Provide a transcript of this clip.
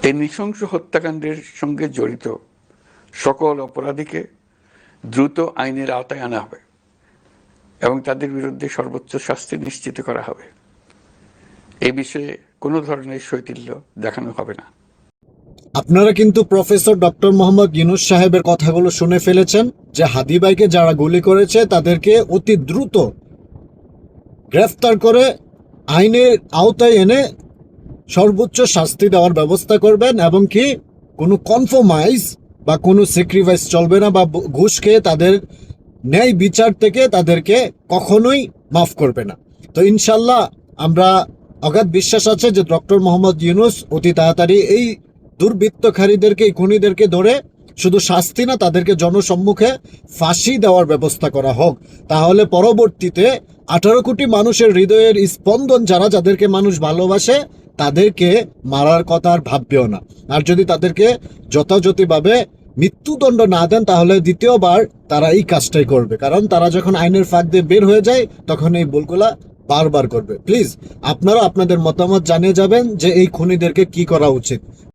এই নৃশংস হত্যাকাণ্ডের সঙ্গে জড়িত সকল অপরাধীকে দ্রুত আইনের আওতায় আনা হবে এবং তাদের বিরুদ্ধে সর্বোচ্চ শাস্তি নিশ্চিত করা হবে। এই বিষয়ে কোনো ধরনের শৈথিল্য দেখানো হবে না। আপনারা কিন্তু প্রফেসর ডক্টর মোহাম্মদ ইউনূস সাহেবের কথাগুলো শুনে ফেলেছেন যে হাদী ভাইকে যারা গুলি করেছে তাদেরকে অতি দ্রুত গ্রেফতার করে আইনের আওতায় এনে সর্বোচ্চ শাস্তি দেওয়ার ব্যবস্থা করবেন এবং কি কোনো কনফার্মাইজ বা কোনো স্যাক্রিফাইস চলবে না, বা ঘুষ খেয়ে তাদের ন্যায় বিচার থেকে তাদেরকে কখনোই মাফ করবে না। তো ইনশাল্লাহ আমরা অগাধ বিশ্বাস আছে যে ডক্টর মোহাম্মদ ইউনূস অতি তাড়াতাড়ি এই দুর্বৃত্তকারীদেরকে, এই খুনিদেরকে ধরে শুধু শাস্তি না, তাদেরকে জনসম্মুখে ফাঁসি দেওয়ার ব্যবস্থা করা হোক। তাহলে পরবর্তীতে 18 কোটি মানুষের হৃদয়ের স্পন্দন যাদেরকে মানুষ ভালোবাসে তাদেরকে মারার কথা আর ভাববেও না। আর যদি তাদেরকে যথাযথভাবে মৃত্যুদণ্ড না দেন তাহলে দ্বিতীয়বার তারা এই কাজটাই করবে, কারণ তারা যখন আইনের ফাঁক দিয়ে বের হয়ে যায় তখন এই ভুলগুলা বারবার করবে। প্লিজ আপনারা আপনাদের মতামত জানিয়ে যাবেন যে এই খুনিদেরকে কি করা উচিত।